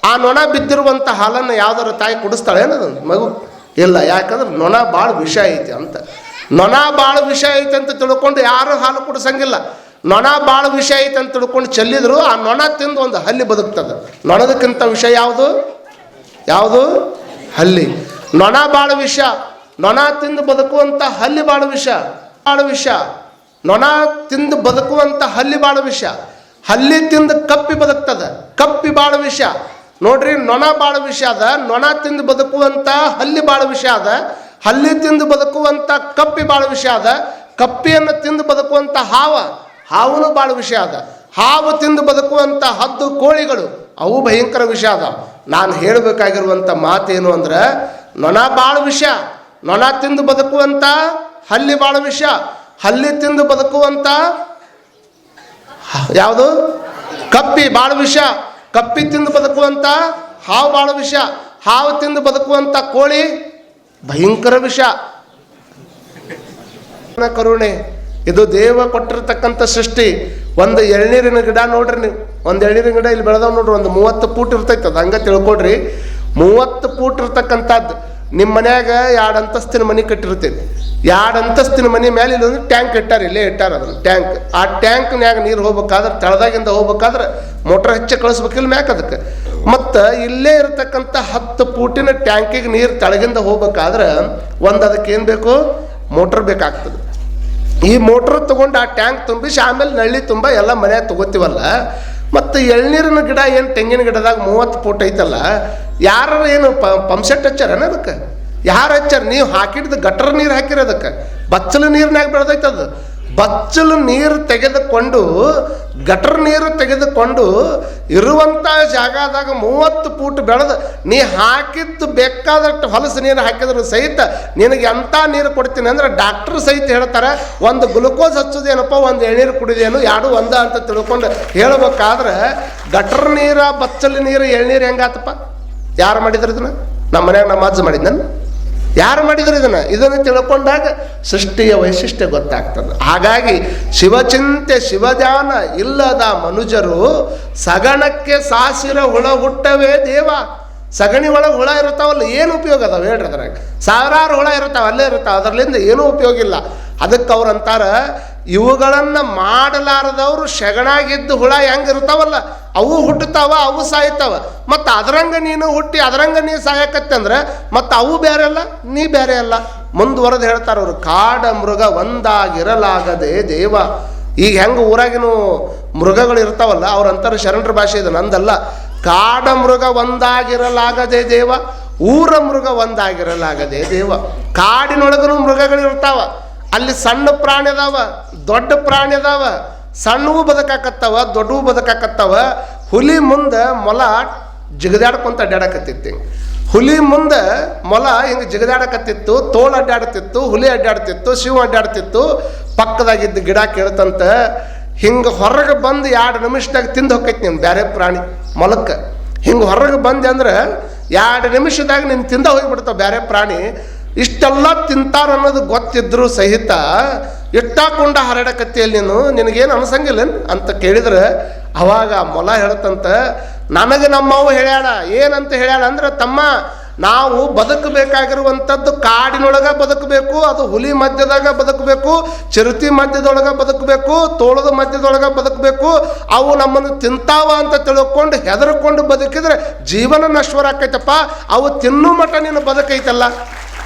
ಆ ನೊಣ ಬಿದ್ದಿರುವಂಥ ಹಾಲನ್ನು ಯಾವ್ದಾರು ತಾಯಿ ಕುಡಿಸ್ತಾಳೆ ಏನದು ಮಗು? ಇಲ್ಲ, ಯಾಕಂದ್ರೆ ನೊಣ ಭಾಳ ವಿಷ ಐತಿ ಅಂತ. ನೊಣ ಭಾಳ ವಿಷ ಐತೆ ಅಂತ ತಿಳ್ಕೊಂಡು ಯಾರು ಹಾಲು ಕುಡಿಸಂಗಿಲ್ಲ. ನೊಣ ಭಾಳ ವಿಷ ಐತೆ ಅಂತ ತಿಳ್ಕೊಂಡು ಚೆಲ್ಲಿದ್ರು ಆ ನೊಣ ತಿಂದು ಒಂದು ಹಲ್ಲಿ ಬದುಕ್ತದೆ. ನೊಣದಕ್ಕಿಂತ ವಿಷ ಯಾವುದು? ಹಲ್ಲಿ. ನೊಣ ಭಾಳ ವಿಷ, ನೊಣ ತಿಂದು ಬದುಕುವಂಥ ಹಲ್ಲಿ ಭಾಳ ವಿಷ. ನೊಣ ತಿಂದು ಬದುಕುವಂಥ ಹಲ್ಲಿ ಭಾಳ ವಿಷ. ಹಲ್ಲಿ ತಿಂದು ಕಪ್ಪಿ ಬದುಕ್ತದೆ, ಕಪ್ಪಿ ಭಾಳ ವಿಷ. ನೋಡ್ರಿ, ನೊಣ ಭಾಳ ವಿಷ ಅದ, ನೊಣ ತಿಂದು ಬದುಕುವಂಥ ಹಲ್ಲಿ ಭಾಳ ವಿಷ ಅದ. ಹಲ್ಲಿ ತಿಂದು ಬದುಕುವಂಥ ಕಪ್ಪಿ ಭಾಳ ವಿಷ ಅದ. ಕಪ್ಪಿಯನ್ನು ತಿಂದು ಬದುಕುವಂಥ ಹಾವುನು ಭಾಳ ವಿಷ ಅದ. ಹಾವು ತಿಂದು ಬದುಕುವಂಥ ಹದ್ದು ಕೋಳಿಗಳು ಅವು ಭಯಂಕರ ವಿಷ ಅದ. ನಾನು ಹೇಳಬೇಕಾಗಿರುವಂಥ ಮಾತೇನು ಅಂದ್ರೆ, ನೊಣ ಭಾಳ ವಿಷ, ನೊಣ ತಿಂದು ಬದುಕುವಂಥ ಹಲ್ಲಿ ಭಾಳ ವಿಷ. ಹಲ್ಲಿ ತಿಂದು ಬದುಕುವಂಥ ಯಾವುದು? ಕಪ್ಪಿ ಭಾಳ ವಿಷ. ಕಪ್ಪಿ ತಿಂದು ಬದುಕುವಂಥ ಹಾವು ಭಾಳ ವಿಷ. ಹಾವು ತಿಂದು ಬದುಕುವಂಥ ಕೋಳಿ ಭಯಂಕರ ವಿಷ. ಕರುಣೆ ಇದು ದೇವ ಕೊಟ್ಟಿರ್ತಕ್ಕಂಥ ಸೃಷ್ಟಿ. ಒಂದು ಎಳ್ನೀರಿನ ಗಿಡ ನೋಡ್ರಿ ನೀವು, ಒಂದು ಎಳ್ನೀರಿನ ಗಿಡ ಇಲ್ಲಿ ಬೆಳೆದವ್ ನೋಡ್ರಿ, ಒಂದು 30 ಫೂಟ್ ಇರ್ತೈತೆ ಅದು. ಹಂಗೆ ತಿಳ್ಕೊಡ್ರಿ, 30 ಫೂಟ್ ಇರ್ತಕ್ಕಂಥದ್ದು. ನಿಮ್ಮ ಮನ್ಯಾಗ 2 ಅಂತಸ್ತಿನ ಮನೆ ಕಟ್ಟಿರ್ತೈತಿ. 2 ಅಂತಸ್ತಿನ ಮನೆ ಮೇಲೆ ಇಲ್ಲೊಂದು ಟ್ಯಾಂಕ್ ಇಟ್ಟಾರ, ಇಲ್ಲೇ ಇಟ್ಟಾರ ಅದನ್ನು ಟ್ಯಾಂಕ್. ಆ ಟ್ಯಾಂಕ್ನ್ಯಾಗ ನೀರು ಹೋಗ್ಬೇಕಾದ್ರೆ ತಳದಾಗಿಂದ ಹೋಗ್ಬೇಕಾದ್ರೆ ಮೋಟ್ರ್ ಹಚ್ಚಿ ಕಳಿಸ್ಬೇಕಿಲ್ಲ ಮ್ಯಾಕ್ ಅದಕ್ಕೆ. ಮತ್ತು ಇಲ್ಲೇ ಇರತಕ್ಕಂಥ 10 ಫೂಟಿನ ಟ್ಯಾಂಕಿಗೆ ನೀರು ತಳಗಿಂದ ಹೋಗ್ಬೇಕಾದ್ರೆ ಅದಕ್ಕೆ ಏನು ಬೇಕು? ಮೋಟ್ರ್ ಬೇಕಾಗ್ತದೆ. ಈ ಮೋಟ್ರ್ ತೊಗೊಂಡು ಆ ಟ್ಯಾಂಕ್ ತುಂಬಿಸಿ ಆಮೇಲೆ ನಳ್ಳಿ ತುಂಬ ಎಲ್ಲ ಮನ್ಯಾಗ ತೊಗೋತೀವಲ್ಲ. ಮತ್ತು ಎಳ್ನೀರಿನ ಗಿಡ ಏನು ತೆಂಗಿನ ಗಿಡದಾಗ 30 ಫೂಟ್ ಐತಲ್ಲ, ಯಾರು ಏನು ಪಂಪ್ಸೆಟ್ ಹಚ್ಚಾರ ಅದಕ್ಕೆ? ಯಾರು ಹಚ್ಚಾರ? ನೀವು ಹಾಕಿಡ್ದು ಗಟ್ರ ನೀರು ಹಾಕಿರೋದಕ್ಕೆ. ಬಚ್ಚಲು ನೀರಿನಾಗ ಬೆಳೆದೈತೆ ಅದು. ಬಚ್ಚಲು ನೀರು ತೆಗೆದುಕೊಂಡು ಗಟ್ರ ನೀರು ತೆಗೆದುಕೊಂಡು ಇರುವಂಥ ಜಾಗದಾಗ 30 ಫೂಟ್ ಬೆಳೆದು ನೀ ಹಾಕಿದ್ದು ಬೇಕಾದಷ್ಟು ಹೊಲಸು ನೀರು ಹಾಕಿದ್ರು ಸಹಿತ ನಿನಗೆ ಎಂಥ ನೀರು ಕೊಡ್ತೀನಿ ಅಂದ್ರೆ ಡಾಕ್ಟ್ರ್ ಸಹಿತ ಹೇಳ್ತಾರೆ, ಒಂದು ಗ್ಲುಕೋಸ್ ಹಚ್ಚೋದೇನಪ್ಪ, ಒಂದು ಎಳ್ನೀರು ಕುಡಿದೇನು, ಎರಡು ಒಂದ ಅಂತ ತಿಳ್ಕೊಂಡು ಹೇಳ್ಬೇಕಾದ್ರೆ ಗಟ್ರ ನೀರು, ಬಚ್ಚಲು ನೀರು, ಎಳ್ನೀರು ಹೆಂಗಾತಪ್ಪ? ಯಾರು ಮಾಡಿದ್ರು ಇದನ್ನು? ನಮ್ಮ ಮನ್ಯಾಗ ನಮ್ಮ ಅಜ್ಜ ಮಾಡಿದ್ದಾನೆ. ಯಾರು ಮಾಡಿದ್ರು ಇದನ್ನು ತಿಳ್ಕೊಂಡಾಗ ಸೃಷ್ಟಿಯ ವೈಶಿಷ್ಟ್ಯ ಗೊತ್ತಾಗ್ತದೆ. ಹಾಗಾಗಿ ಶಿವಚಿಂತೆ ಶಿವಧ್ಯಾನ ಇಲ್ಲದ ಮನುಜರು ಸಗಣಕ್ಕೆ ಸಾಸಿರ ಹುಳ ಹುಟ್ಟವೇ ದೇವ. ಸಗಣಿ ಒಳಗೆ ಹುಳ ಇರ್ತಾವಲ್ಲ, ಏನು ಉಪಯೋಗ ಅದಾವೆ ಹೇಳ್ರಿ? ಅದ್ರಾಗ ಸಾವಿರಾರು ಹುಳ ಇರ್ತಾವೆ, ಅಲ್ಲೇ ಇರ್ತಾವೆ, ಅದರಲ್ಲಿಂದ ಏನೂ ಉಪಯೋಗ ಇಲ್ಲ. ಅದಕ್ಕೆ ಅವ್ರು ಅಂತಾರೆ, ಇವುಗಳನ್ನು ಮಾಡಲಾರದವರು ಶಗಣಾಗಿದ್ದು ಹುಳ ಹೆಂಗಿರ್ತಾವಲ್ಲ ಅವು ಹುಟ್ಟುತ್ತಾವ, ಅವು ಸಾಯ್ತಾವ. ಮತ್ತು ಅದರಂಗ ನೀನು ಹುಟ್ಟಿ ಅದರಂಗ ನೀ ಸಾಯಕತ್ತಂದ್ರೆ ಮತ್ತು ಅವು ಬೇರೆ ಅಲ್ಲ, ನೀ ಬೇರೆ ಅಲ್ಲ. ಮುಂದುವರೆದು ಹೇಳ್ತಾರೆ ಅವರು, ಕಾಡ ಮೃಗ ಒಂದಾಗಿರಲಾಗದೆ ದೇವ. ಈಗ ಹೆಂಗೆ ಊರಾಗಿನ ಮೃಗಗಳು ಇರ್ತಾವಲ್ಲ, ಅವ್ರ ಅಂತಾರೆ ಶರಣರ ಭಾಷೆ ಇದು, ನಂದಲ್ಲ. ಕಾಡ ಮೃಗ ಒಂದಾಗಿರಲಾಗದೆ ದೇವ, ಊರ ಮೃಗ ಒಂದಾಗಿರಲಾಗದೆ ದೇವ. ಕಾಡಿನೊಳಗೂ ಮೃಗಗಳು ಇರ್ತಾವ, ಅಲ್ಲಿ ಸಣ್ಣ ಪ್ರಾಣಿ ಅದಾವ, ದೊಡ್ಡ ಪ್ರಾಣಿ ಅದಾವ. ಸಣ್ಣವು ಬದುಕಾಕತ್ತಾವ, ದೊಡ್ಡವು ಬದುಕಾಕತ್ತಾವ. ಹುಲಿ ಮುಂದೆ ಮೊಲ ಜಿಗದಾಡ್ಕೊಂತ ಅಡ್ಡಾಡಕತ್ತಿತ್ತು. ಹುಲಿ ಮುಂದೆ ಮೊಲ ಹಿಂಗೆ ಜಿಗದಾಡಕತ್ತಿತ್ತು, ತೋಳು ಅಡ್ಡಾಡ್ತಿತ್ತು, ಹುಲಿ ಅಡ್ಡಾಡ್ತಿತ್ತು, ಶಿವ ಅಡ್ಡಾಡ್ತಿತ್ತು. ಪಕ್ಕದಾಗಿದ್ದು ಗಿಡ ಕೇಳ್ತಂತ ಹಿಂಗೆ ಹೊರಗೆ ಬಂದು 2 ನಿಮಿಷದಾಗ ತಿಂದು ಹೋಗ್ತೈತಿ ನೀನು ಬೇರೆ ಪ್ರಾಣಿ ಮೊಲಕ್ಕೆ. ಹಿಂಗೆ ಹೊರಗೆ ಬಂದೆ ಅಂದ್ರೆ 2 ನಿಮಿಷದಾಗ ನೀನು ತಿಂದ ಹೋಗಿಬಿಡ್ತಾವ ಬೇರೆ ಪ್ರಾಣಿ. ಇಷ್ಟೆಲ್ಲ ತಿಂತಾರ ಅನ್ನೋದು ಗೊತ್ತಿದ್ರು ಸಹಿತ ಇಟ್ಟಾಕೊಂಡ ಹರಡಕತ್ತಿಯಲ್ಲಿ ನಿನಗೇನು ಅನ್ಸಂಗಿಲ್ಲ ಅಂತ ಕೇಳಿದ್ರೆ ಅವಾಗ ಮೊಲ ಹೇಳ್ತಂತ, ನನಗೆ ನಮ್ಮವ್ವ ಹೇಳ್ಯಾಳ. ಏನಂತ ಹೇಳ್ಯಾಳ ಅಂದ್ರೆ, ತಮ್ಮ ನಾವು ಬದುಕಬೇಕಾಗಿರುವಂಥದ್ದು ಕಾಡಿನೊಳಗೆ ಬದುಕಬೇಕು, ಅದು ಹುಲಿ ಮಧ್ಯದಾಗ ಬದುಕಬೇಕು, ಚಿರತೆ ಮಧ್ಯದೊಳಗೆ ಬದುಕಬೇಕು, ತೋಳದ ಮಧ್ಯದೊಳಗೆ ಬದುಕಬೇಕು. ಅವು ನಮ್ಮನ್ನು ತಿಂತಾವ ಅಂತ ತಿಳ್ಕೊಂಡು ಹೆದರ್ಕೊಂಡು ಬದುಕಿದ್ರೆ ಜೀವನ ನಶ್ವರ ಆಕೈತಪ್ಪ. ಅವು ತಿನ್ನು ಮಠ ನೀನು ಬದುಕೈತಲ್ಲ,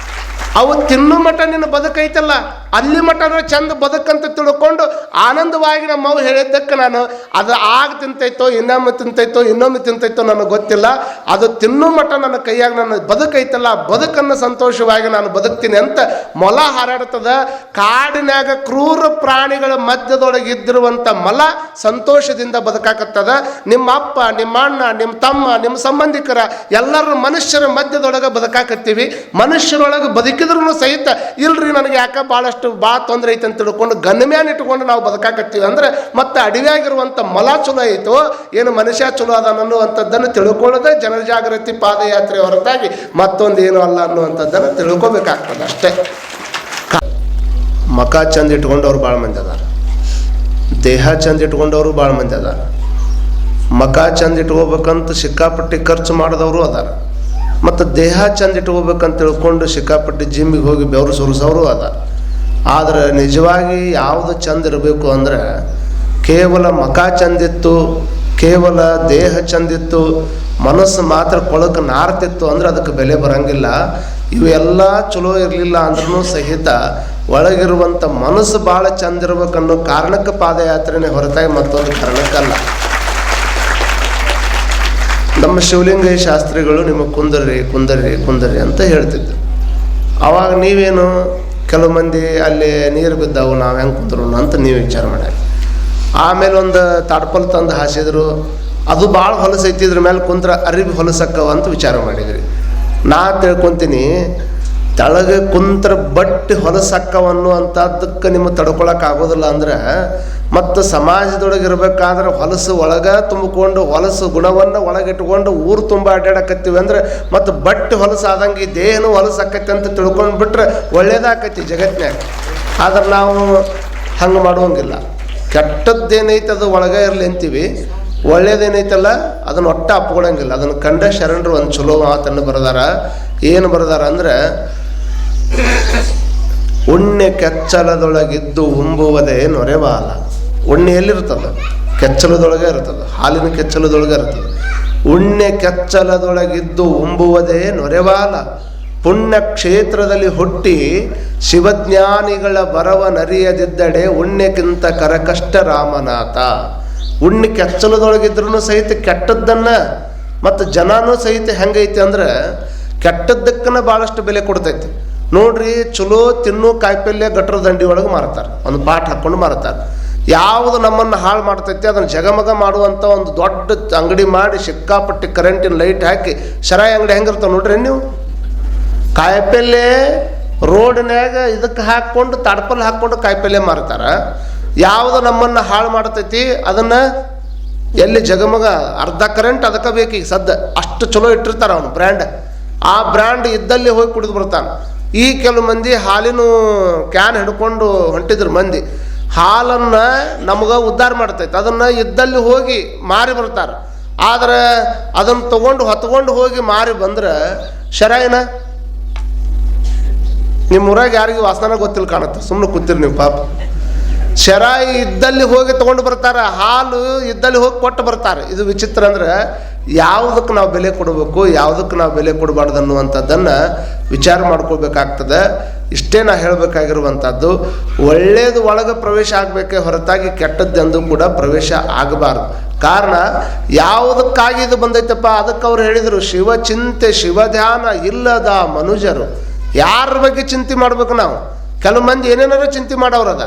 ಅವು ತಿನ್ನು ಮಠ ನಿನ್ನ ಬದುಕೈತಲ್ಲ, ಅಲ್ಲಿ ಮಠನ ಚಂದ ಬದುಕಂತ ತಿಳ್ಕೊಂಡು ಆನಂದವಾಗಿ ನಮ್ಮವು ಹೇಳಿದ್ದಕ್ಕೆ ನಾನು ಅದು ಆಗ ತಿಂತೈತೋ ಇನ್ನೊಮ್ಮೆ ತಿಂತೈತೋ ನನಗೆ ಗೊತ್ತಿಲ್ಲ. ಅದು ತಿನ್ನು ಮಠ ನನ್ನ ಕೈಯಾಗ ನನ್ನ ಬದುಕೈತಲ್ಲ, ಬದುಕನ್ನು ಸಂತೋಷವಾಗಿ ನಾನು ಬದುಕ್ತೀನಿ ಅಂತ ಮೊಲ ಹಾರಾಡ್ತದ. ಕಾಡಿನಾಗ ಕ್ರೂರ ಪ್ರಾಣಿಗಳ ಮಧ್ಯದೊಳಗಿದ್ದಿರುವಂಥ ಮೊಲ ಸಂತೋಷದಿಂದ ಬದುಕಾಕತ್ತದ. ನಿಮ್ಮ ಅಪ್ಪ, ನಿಮ್ಮ ಅಣ್ಣ, ನಿಮ್ಮ ತಮ್ಮ, ನಿಮ್ಮ ಸಂಬಂಧಿಕರ ಎಲ್ಲರೂ ಮನುಷ್ಯರ ಮಧ್ಯದೊಳಗೆ ಬದುಕಾಕತ್ತೀವಿ. ಮನುಷ್ಯರೊಳಗೆ ಬದುಕಿದ್ರೂ ಸಹಿತ ಇಲ್ರಿ ನನಗೆ ಯಾಕೆ ಭಾಳ ತೊಂದರೆ ಐತೆ ಅಂತ ತಿಳ್ಕೊಂಡು ಗನ್ಮ್ಯಾನ್ ಇಟ್ಕೊಂಡು ನಾವು ಬದುಕಾಕತ್ತೀವಿ ಅಂದ್ರೆ ಮತ್ತೆ ಅಡವಿಯಾಗಿರುವಂಥ ಮೊಲ ಚಲೋ ಐತೋ ಏನು ಮನುಷ್ಯ ಚಲೋ ಅದ ಅನ್ನುವಂಥದ್ದನ್ನು ತಿಳ್ಕೊಳ್ಳೋದೇ ಜನಜಾಗೃತಿ ಪಾದಯಾತ್ರೆ ಹೊರತಾಗಿ ಮತ್ತೊಂದು ಏನು ಅಲ್ಲ ಅನ್ನುವಂಥದ್ದನ್ನು ತಿಳ್ಕೊಬೇಕಾಗ್ತದೆ ಅಷ್ಟೇ. ಮಕ ಚಂದ ಇಟ್ಕೊಂಡವ್ರು ಭಾಳ ಮಂದಿ ಅದಾರ, ದೇಹ ಚಂದ ಇಟ್ಕೊಂಡವರು ಭಾಳ ಮಂದಿ ಅದಾರ. ಮಕ ಚಂದ ಇಟ್ಕೋಬೇಕಂತ ಸಿಕ್ಕಾಪಟ್ಟಿ ಖರ್ಚು ಮಾಡಿದವರು ಅದಾರ, ಮತ್ತು ದೇಹ ಚಂದ ಇಟ್ಕೋಬೇಕಂತ ತಿಳ್ಕೊಂಡು ಸಿಕ್ಕಾಪಟ್ಟಿ ಜಿಮ್ಮಿಗೆ ಹೋಗಿ ಬೆವರು ಸುರಿಸೋರು ಅದ. ಆದರೆ ನಿಜವಾಗಿ ಯಾವುದು ಚಂದ ಇರಬೇಕು ಅಂದರೆ ಕೇವಲ ಮಕ ಚಂದಿತ್ತು, ಕೇವಲ ದೇಹ ಚಂದಿತ್ತು, ಮನಸ್ಸು ಮಾತ್ರ ಕೊಳಕ್ಕೆ ನಾರ್ತಿತ್ತು ಅಂದ್ರೆ ಅದಕ್ಕೆ ಬೆಲೆ ಬರಂಗಿಲ್ಲ. ಇವೆಲ್ಲ ಚಲೋ ಇರಲಿಲ್ಲ ಅಂದ್ರೂ ಸಹಿತ ಒಳಗಿರುವಂಥ ಮನಸ್ಸು ಭಾಳ ಚಂದ ಇರ್ಬೇಕನ್ನೋ ಕಾರಣಕ್ಕೆ ಪಾದಯಾತ್ರೆನೇ ಹೊರತಾಗಿ ಮತ್ತೊಂದು ಕಾರಣಕ್ಕಲ್ಲ. ನಮ್ಮ ಶಿವಲಿಂಗಯ್ಯ ಶಾಸ್ತ್ರಿಗಳು ನಿಮಗೆ ಕುಂದರ್ರಿ ಅಂತ ಹೇಳ್ತಿದ್ರು. ಆವಾಗ ನೀವೇನು ಕೆಲವು ಮಂದಿ ಅಲ್ಲಿ ನೀರು ಬಿದ್ದಾವು, ನಾವು ಹೆಂಗೆ ಕುಂದ್ರು ಅಂತ ನೀವು ವಿಚಾರ ಮಾಡಿ. ಆಮೇಲೆ ಒಂದು ತಾಡ್ಪಲ್ ತಂದು ಹಾಸಿದ್ರು, ಅದು ಭಾಳ ಹೊಲಸೈತಿ, ಇದ್ರ ಮೇಲೆ ಕುಂತ್ರ ಅರಿವಿ ಹೊಲಸಕ್ಕವ ಅಂತ ವಿಚಾರ ಮಾಡಿದ್ರಿ. ನಾ ತಿಳ್ಕೊತೀನಿ, ತೆಳಗೆ ಕುಂತ್ರ ಬಟ್ಟೆ ಹೊಲಸಕ್ಕವನ್ನು ಅಂತದಕ್ಕೆ ನಿಮಗೆ ತಡ್ಕೊಳಕ್ಕೆ ಆಗೋದಿಲ್ಲ ಅಂದ್ರೆ, ಮತ್ತು ಸಮಾಜದೊಳಗೆ ಇರಬೇಕಾದ್ರೆ ಹೊಲಸು ಒಳಗೆ ತುಂಬಿಕೊಂಡು ಹೊಲಸು ಗುಣವನ್ನು ಒಳಗಿಟ್ಕೊಂಡು ಊರು ತುಂಬ ಅಡ್ಡಾಡಕತ್ತೀವಿ ಅಂದ್ರೆ, ಮತ್ತು ಬಟ್ಟೆ ಹೊಲಸಾದಂಗೆ ಈ ದೇಹನೂ ಹೊಲಸಾಕೈತಿ ಅಂತ ತಿಳ್ಕೊಂಡು ಬಿಟ್ರೆ ಒಳ್ಳೇದಾಕೈತಿ ಜಗತ್ತಿನಾಗ. ಆದ್ರೆ ನಾವು ಹಂಗೆ ಮಾಡುವಂಗಿಲ್ಲ. ಕೆಟ್ಟದ್ದೇನೈತೆ ಅದು ಒಳಗೆ ಇರಲಿ ಅಂತೀವಿ, ಒಳ್ಳೇದೇನೈತಲ್ಲ ಅದನ್ನು ಒಟ್ಟ ಅಪ್ಕೊಳಂಗಿಲ್ಲ. ಅದನ್ನು ಕಂಡ ಶರಣರು ಒಂದು ಚಲೋ ಮಾತನ್ನು ಬರೆದಾರ. ಏನು ಬರೆದಾರ ಅಂದ್ರೆ, ಉಣ್ಣೆ ಕೆಚ್ಚಲದೊಳಗಿದ್ದು ಉಂಬುವುದೇ ನೊರೆಬಾಲ. ಉಣ್ಣೆ ಎಲ್ಲಿರ್ತದೆ? ಕೆಚ್ಚಲದೊಳಗೆ ಇರ್ತದೆ, ಹಾಲಿನ ಕೆಚ್ಚಲದೊಳಗೆ ಇರ್ತದೆ. ಉಣ್ಣೆ ಕೆಚ್ಚಲದೊಳಗಿದ್ದು ಉಂಬುವುದೇ ನೊರೆಬಾಲ. ಪುಣ್ಯ ಕ್ಷೇತ್ರದಲ್ಲಿ ಹುಟ್ಟಿ ಶಿವಜ್ಞಾನಿಗಳ ಬರವ ನರಿಯದಿದ್ದಡೆ ಉಣ್ಣೆಕ್ಕಿಂತ ಕರಕಷ್ಟ ರಾಮನಾಥ. ಉಣ್ಣೆ ಕೆಚ್ಚಲದೊಳಗಿದ್ರೂ ಸಹಿತ ಕೆಟ್ಟದ್ದನ್ನು, ಮತ್ತು ಜನನೂ ಸಹಿತ ಹೆಂಗೈತಿ ಅಂದ್ರೆ ಕೆಟ್ಟದ್ದಕ್ಕನ ಭಾಳಷ್ಟು ಬೆಲೆ ಕೊಡ್ತೈತಿ. ನೋಡ್ರಿ, ಚಲೋ ತಿನ್ನು ಕಾಯಿಪಲ್ಯ ಗಟ್ರ ದಂಡಿ ಒಳಗೆ ಮಾರ್ತಾರೆ, ಒಂದು ಪಾಟ್ ಹಾಕ್ಕೊಂಡು ಮಾರ್ತಾರೆ. ಯಾವುದು ನಮ್ಮನ್ನು ಹಾಳು ಮಾಡ್ತೈತಿ ಅದನ್ನು ಜಗಮಗ ಮಾಡುವಂಥ ಒಂದು ದೊಡ್ಡ ಅಂಗಡಿ ಮಾಡಿ ಸಿಕ್ಕಾಪಟ್ಟಿ ಕರೆಂಟಿನ ಲೈಟ್ ಹಾಕಿ, ಶರಾಯಿ ಅಂಗಡಿ ಹೆಂಗಿರ್ತಾವೆ ನೋಡ್ರಿ ನೀವು, ಕಾಯಿಪಲ್ಯ ರೋಡ್ನ್ಯಾಗ ಇದಕ್ಕೆ ಹಾಕ್ಕೊಂಡು ತಡಪಲ್ ಹಾಕ್ಕೊಂಡು ಕಾಯಿಪಲ್ಯ ಮಾರ್ತಾರೆ. ಯಾವುದು ನಮ್ಮನ್ನು ಹಾಳು ಮಾಡ್ತೈತಿ ಅದನ್ನು ಎಲ್ಲಿ ಜಗಮಗ ಅರ್ಧ ಕರೆಂಟ್ ಅದಕ್ಕೆ ಬೇಕು. ಈಗ ಸದ್ದ ಅಷ್ಟು ಚಲೋ ಇಟ್ಟಿರ್ತಾರೆ ಅವನು ಬ್ರ್ಯಾಂಡ್. ಆ ಬ್ರ್ಯಾಂಡ್ ಇದ್ದಲ್ಲಿ ಹೋಗಿ ಕುಡಿದು ಬರ್ತಾನೆ. ಈ ಕೆಲವು ಮಂದಿ ಹಾಲಿನ ಕ್ಯಾನ್ ಹಿಡ್ಕೊಂಡು ಹೊಂಟಿದ್ರು ಮಂದಿ, ಹಾಲನ್ನು ನಮಗೆ ಉದ್ಧಾರ ಮಾಡ್ತೈತೆ ಅದನ್ನು ಇದ್ದಲ್ಲಿ ಹೋಗಿ ಮಾರಿ ಬರ್ತಾರೆ. ಆದರೆ ಅದನ್ನು ಹೊತ್ಕೊಂಡು ಹೋಗಿ ಮಾರಿ ಬಂದ್ರೆ ಶರಾಯಿನ ನಿಮ್ಮ ಊರಾಗ ಯಾರಿಗೂ ವಾಸನ ಗೊತ್ತಿಲ್ಲ ಕಾಣುತ್ತೆ, ಸುಮ್ಮನೆ ಕೂತಿರಿ ನೀವು ಪಾಪ. ಶರಾಯಿ ಇದ್ದಲ್ಲಿ ಹೋಗಿ ತೊಗೊಂಡು ಬರ್ತಾರೆ, ಹಾಲು ಇದ್ದಲ್ಲಿ ಹೋಗಿ ಕೊಟ್ಟು ಬರ್ತಾರೆ. ಇದು ವಿಚಿತ್ರ ಅಂದ್ರೆ ಯಾವುದಕ್ಕೆ ನಾವು ಬೆಲೆ ಕೊಡಬೇಕು, ಯಾವುದಕ್ಕೆ ನಾವು ಬೆಲೆ ಕೊಡಬಾರ್ದು ಅನ್ನುವಂಥದ್ದನ್ನು ವಿಚಾರ ಮಾಡ್ಕೋಬೇಕಾಗ್ತದೆ. ಇಷ್ಟೇ ನಾ ಹೇಳಬೇಕಾಗಿರುವಂಥದ್ದು. ಒಳ್ಳೆಯದು ಒಳಗೆ ಪ್ರವೇಶ ಆಗಬೇಕೇ ಹೊರತಾಗಿ ಕೆಟ್ಟದ್ದೆಂದು ಕೂಡ ಪ್ರವೇಶ ಆಗಬಾರ್ದು. ಕಾರಣ ಯಾವುದಕ್ಕಾಗಿ ಇದು ಬಂದೈತಪ್ಪ, ಅದಕ್ಕೆ ಅವ್ರು ಹೇಳಿದರು, ಶಿವಚಿಂತೆ ಶಿವಧ್ಯಾನ ಇಲ್ಲದ ಮನುಜರು. ಯಾರ ಬಗ್ಗೆ ಚಿಂತೆ ಮಾಡ್ಬೇಕು ನಾವು? ಕೆಲವು ಮಂದಿ ಏನೇನಾರು ಚಿಂತೆ ಮಾಡೋರದ,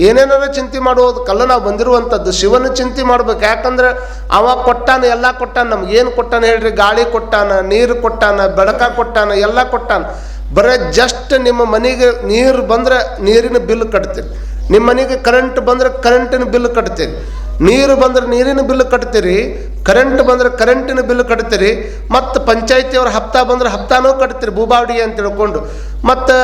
ಏನೇನಾರು ಚಿಂತೆ ಮಾಡೋದಕ್ಕಲ್ಲ ನಾವು ಬಂದಿರುವಂಥದ್ದು. ಶಿವನ ಚಿಂತೆ ಮಾಡ್ಬೇಕು. ಯಾಕಂದ್ರೆ ಅವ ಕೊಟ್ಟಾನ, ಎಲ್ಲ ಕೊಟ್ಟಾನ. ನಮ್ಗೇನು ಕೊಟ್ಟಾನ ಹೇಳ್ರಿ? ಗಾಳಿ ಕೊಟ್ಟಾನ, ನೀರು ಕೊಟ್ಟಾನ, ಬೆಳಕ ಕೊಟ್ಟಾನ, ಎಲ್ಲ ಕೊಟ್ಟಾನ. ಬರೀ ಜಸ್ಟ್ ನಿಮ್ಮ ಮನೆಗೆ ನೀರು ಬಂದರೆ ನೀರಿನ ಬಿಲ್ ಕಟ್ತೀರಿ, ನಿಮ್ಮ ಮನೆಗೆ ಕರೆಂಟ್ ಬಂದರೆ ಕರೆಂಟಿನ ಬಿಲ್ ಕಟ್ತೀರಿ, ನೀರು ಬಂದರೆ ನೀರಿನ ಬಿಲ್ ಕಟ್ತೀರಿ, ಕರೆಂಟ್ ಬಂದರೆ ಕರೆಂಟಿನ ಬಿಲ್ ಕಟ್ತೀರಿ, ಮತ್ತು ಪಂಚಾಯತಿಯವ್ರ ಹಪ್ತಾ ಬಂದರೆ ಹಪ್ತಾನೂ ಕಟ್ತೀರಿ ಭೂಬಾವಡಿ ಅಂತ ತಿಳ್ಕೊಂಡು. ಮತ್ತು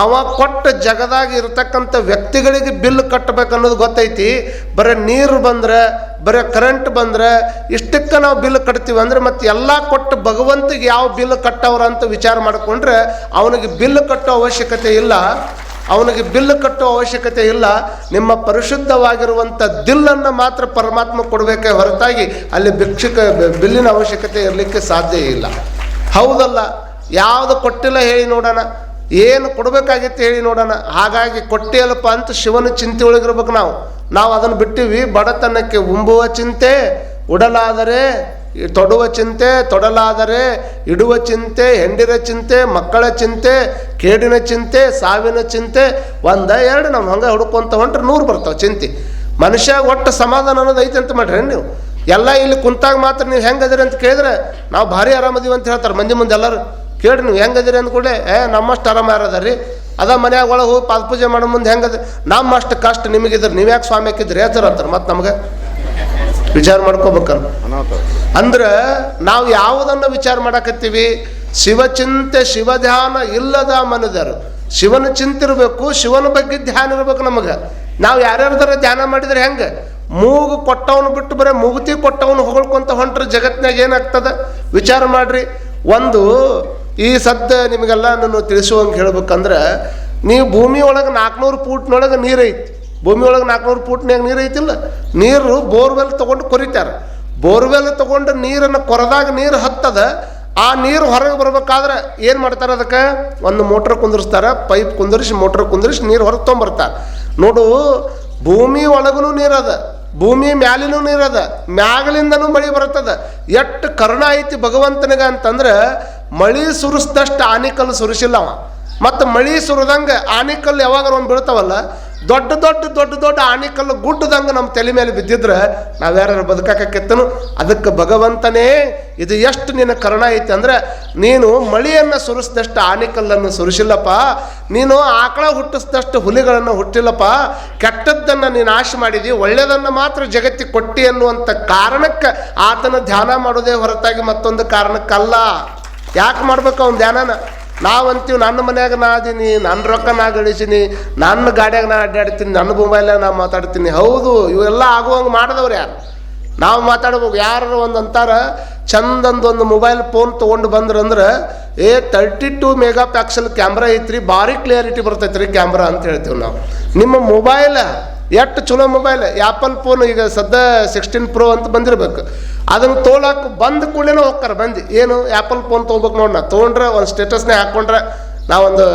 ಅವ ಕೊಟ್ಟ ಜಗದಾಗ ಇರ್ತಕ್ಕಂಥ ವ್ಯಕ್ತಿಗಳಿಗೆ ಬಿಲ್ ಕಟ್ಟಬೇಕು ಅನ್ನೋದು ಗೊತ್ತೈತಿ. ಬರೀ ನೀರು ಬಂದರೆ, ಬರೀ ಕರೆಂಟ್ ಬಂದರೆ ಇಷ್ಟಕ್ಕೆ ನಾವು ಬಿಲ್ ಕಟ್ತೀವಿ ಅಂದರೆ, ಮತ್ತು ಎಲ್ಲ ಕೊಟ್ಟು ಭಗವಂತಿಗೆ ಯಾವ ಬಿಲ್ ಕಟ್ಟವ್ರ ಅಂತ ವಿಚಾರ ಮಾಡಿಕೊಂಡ್ರೆ ಅವನಿಗೆ ಬಿಲ್ ಕಟ್ಟೋ ಅವಶ್ಯಕತೆ ಇಲ್ಲ. ಅವನಿಗೆ ಬಿಲ್ ಕಟ್ಟೋ ಅವಶ್ಯಕತೆ ಇಲ್ಲ. ನಿಮ್ಮ ಪರಿಶುದ್ಧವಾಗಿರುವಂಥ ದಿಲ್ಲನ್ನು ಮಾತ್ರ ಪರಮಾತ್ಮ ಕೊಡಬೇಕೇ ಹೊರತಾಗಿ ಅಲ್ಲಿ ಬಿಲ್ಲಿನ ಅವಶ್ಯಕತೆ ಇರಲಿಕ್ಕೆ ಸಾಧ್ಯ ಇಲ್ಲ. ಹೌದಲ್ಲ? ಯಾವುದು ಕೊಟ್ಟಿಲ್ಲ ಹೇಳಿ ನೋಡೋಣ, ಏನು ಕೊಡಬೇಕಾಗಿತ್ತು ಹೇಳಿ ನೋಡೋಣ. ಹಾಗಾಗಿ ಕೊಟ್ಟಿಯಲ್ಲಪ್ಪ ಅಂತ ಶಿವನ ಚಿಂತೆ ಒಳಗಿರ್ಬೇಕು ನಾವು ಅದನ್ನು ಬಿಟ್ಟಿವಿ. ಬಡತನಕ್ಕೆ ಉಂಬುವ ಚಿಂತೆ, ಉಡಲಾದರೆ ತೊಡುವ ಚಿಂತೆ, ತೊಡಲಾದರೆ ಇಡುವ ಚಿಂತೆ, ಹೆಂಡಿರ ಚಿಂತೆ, ಮಕ್ಕಳ ಚಿಂತೆ, ಕೇಡಿನ ಚಿಂತೆ, ಸಾವಿನ ಚಿಂತೆ. ಎರಡು ನಾವು ಹಂಗೆ ಹುಡ್ಕೊಂತ ಹೊಂಟ್ರೆ 100 ಬರ್ತಾವೆ ಚಿಂತೆ. ಮನುಷ್ಯ ಒಟ್ಟು ಸಮಾಧಾನ ಅನ್ನೋದು ಐತೆ ಅಂತ ಮಾಡ್ರಿ ನೀವು. ಎಲ್ಲ ಇಲ್ಲಿ ಕುಂತಾಗ ಮಾತ್ರ ನೀವು ಹೆಂಗದಿರಿ ಅಂತ ಕೇಳಿದ್ರೆ ನಾವು ಭಾರಿ ಆರಾಮದೀವಿ ಅಂತ ಹೇಳ್ತಾರೆ ಮಂದಿ ಮುಂದೆ. ಎಲ್ಲರೂ ಕೇಳ್ರಿ ನೀವು ಹೆಂಗದಿರಿ ಅಂದ್ಕೂಡಲೇ ನಮ್ಮಷ್ಟು ಆರಾಮ ಯಾರದಾರಿ ಅದ ಮನ್ಯಾಗ ಒಳಗೆ ಹೋಗಿ ಪಾದ ಪೂಜೆ ಮಾಡೋ ಮುಂದೆ ಹೆಂಗದ, ನಮ್ಮಷ್ಟು ಕಷ್ಟ ನಿಮಗಿದ್ರೆ ನೀವ್ಯಾಕೆ ಸ್ವಾಮಿ ಹಾಕಿದ್ರಿ ಹೇಳ್ತಾರೆ ಅಂತಾರೆ. ಮತ್ತು ನಮ್ಗೆ ವಿಚಾರ ಮಾಡ್ಕೋಬೇಕಲ್ಲ. ಅಂದ್ರೆ ನಾವು ಯಾವುದನ್ನು ವಿಚಾರ ಮಾಡಕತ್ತೀವಿ? ಶಿವಚಿಂತೆ ಶಿವಧ್ಯಾನ ಇಲ್ಲದ ಮನುಜರು. ಶಿವನ ಚಿಂತಿರಬೇಕು, ಶಿವನ ಬಗ್ಗೆ ಧ್ಯಾನ ಇರಬೇಕು ನಮಗೆ. ನಾವು ಯಾರ್ಯಾರ್ದಾರ ಧ್ಯಾನ ಮಾಡಿದ್ರೆ ಹೆಂಗೆ? ಮೂಗು ಕೊಟ್ಟವನು ಬಿಟ್ಟು ಬರೀ ಮೂಗುತಿ ಕೊಟ್ಟವನು ಹೊಗಳ್ಕೊಂತ ಹೊಂಟ್ರೆ ಜಗತ್ತಿನಾಗ ಏನಾಗ್ತದೆ ವಿಚಾರ ಮಾಡ್ರಿ. ಒಂದು ಈ ಸದ್ದ ನಿಮಗೆಲ್ಲ ನಾನು ತಿಳಿಸುವಂಗೆ ಹೇಳ್ಬೇಕಂದ್ರೆ, ನೀವು ಭೂಮಿ ಒಳಗೆ 400 ಫೂಟ್ನೊಳಗೆ ನೀರೈತಿ. ಭೂಮಿ ಒಳಗೆ 400 ಫೂಟ್ನಾಗ ನೀರು ಐತಿಲ್ಲ. ನೀರು ಬೋರ್ವೆಲ್ ತೊಗೊಂಡು ಕೊರಿತಾರೆ. ಬೋರ್ವೆಲ್ ತೊಗೊಂಡು ನೀರನ್ನು ಕೊರೆದಾಗ ನೀರು ಹತ್ತದ. ಆ ನೀರು ಹೊರಗೆ ಬರ್ಬೇಕಾದ್ರೆ ಏನು ಮಾಡ್ತಾರೆ? ಅದಕ್ಕೆ ಒಂದು ಮೋಟ್ರ್ ಕುಂದಿರ್ಸ್ತಾರೆ, ಪೈಪ್ ಕುಂದಿರಿಸಿ ಮೋಟ್ರ್ ಕುಂದಿರಿಸಿ ನೀರು ಹೊರಗೆ ತೊಗೊಂಬರ್ತಾರೆ. ನೋಡು, ಭೂಮಿ ಒಳಗೂ ನೀರದ, ಭೂಮಿ ಮ್ಯಾಲಿನೂ ನೀರದ, ಮ್ಯಾಗಲಿಂದನೂ ಮಳೆ ಬರ್ತದೆ. ಎಷ್ಟು ಕರುಣ ಐತಿ ಭಗವಂತನಿಗೆ ಅಂತಂದ್ರೆ, ಮಳೆ ಸುರಿಸ್ದಷ್ಟು ಆನಿಕಲ್ಲು ಸುರಿಸಿಲ್ಲ ಅವ. ಮತ್ತು ಮಳೆ ಸುರಿದಂಗೆ ಆನಿಕಲ್ಲು ಯಾವಾಗ ಒಂದು ಬೀಳ್ತಾವಲ್ಲ, ದೊಡ್ಡ ದೊಡ್ಡ ದೊಡ್ಡ ದೊಡ್ಡ ಆಣಿಕಲ್ಲು ಗುಡ್ಡದಂಗೆ ನಮ್ಮ ತಲೆ ಮೇಲೆ ಬಿದ್ದಿದ್ರೆ ನಾವ್ಯಾರು ಬದುಕಾಕಕ್ಕೆತ್ತನು. ಅದಕ್ಕೆ ಭಗವಂತನೇ ಇದು ಎಷ್ಟು ನಿನ್ನ ಕರುಣ ಐತಿ ಅಂದ್ರೆ, ನೀನು ಮಳೆಯನ್ನು ಸುರಿಸಿದಷ್ಟು ಆಣಿಕಲ್ಲನ್ನು ಸುರಿಸಿಲ್ಲಪ್ಪ, ನೀನು ಆಕಳ ಹುಟ್ಟಿಸಿದಷ್ಟು ಹುಲಿಗಳನ್ನು ಹುಟ್ಟಿಲ್ಲಪ್ಪ, ಕೆಟ್ಟದ್ದನ್ನು ನೀನು ನಾಶ ಮಾಡಿದಿ, ಒಳ್ಳೆಯದನ್ನು ಮಾತ್ರ ಜಗತ್ತಿಗೆ ಕೊಟ್ಟಿ ಅನ್ನುವಂಥ ಕಾರಣಕ್ಕೆ ಆತನ ಧ್ಯಾನ ಮಾಡೋದೇ ಹೊರತಾಗಿ ಮತ್ತೊಂದು ಕಾರಣಕ್ಕಲ್ಲ. ಯಾಕೆ ಮಾಡ್ಬೇಕು ಅವನ ಧ್ಯಾನನ? ನಾವಂತೀವಿ ನನ್ನ ಮನ್ಯಾಗ ನಾ ಅದೀನಿ, ನನ್ನ ರೊಕ್ಕ ನಾ ಗಳಿಸೀನಿ, ನನ್ನ ಗಾಡಿಯಾಗ ನಾ ಅಡ್ಡಾಡ್ತೀನಿ, ನನ್ನ ಮೊಬೈಲಾಗ ನಾ ಮಾತಾಡ್ತೀನಿ. ಹೌದು, ಇವೆಲ್ಲ ಆಗುವಂಗೆ ಮಾಡಿದವ್ರು ಯಾರು? ನಾವು ಮಾತಾಡ್ಬೇಕು. ಯಾರು ಒಂದು ಅಂತಾರ ಚಂದಂದೊಂದು ಮೊಬೈಲ್ ಫೋನ್ ತೊಗೊಂಡು ಬಂದ್ರಂದ್ರೆ 32 ಮೆಗಾ ಪಿಕ್ಸೆಲ್ ಕ್ಯಾಮ್ರಾ ಐತ್ರಿ, ಭಾರಿ ಕ್ಲಿಯರಿಟಿ ಬರ್ತೈತೆ ರೀ ಕ್ಯಾಮ್ರಾ ಅಂತ ಹೇಳ್ತೀವಿ ನಾವು. ನಿಮ್ಮ ಮೊಬೈಲ್ ಎಷ್ಟು ಚಲೋ ಮೊಬೈಲ್, ಆ್ಯಪಲ್ ಫೋನ್ ಈಗ ಸದ್ಯ 16 Pro ಅಂತ ಬಂದಿರ್ಬೇಕು, ಅದನ್ನು ತೊಗೊಳಕ್ಕೆ ಬಂದ ಕೂಡಲೇ ಹೋಗ್ತಾರೆ ಬಂದು, ಏನು ಆ್ಯಪಲ್ ಫೋನ್ ತೊಗೋಬೇಕು ನೋಡಿ, ನಾ ತೊಗೊಂಡ್ರೆ ಒಂದು ಸ್ಟೇಟಸ್ನೇ ಹಾಕ್ಕೊಂಡ್ರೆ ನಾವೊಂದು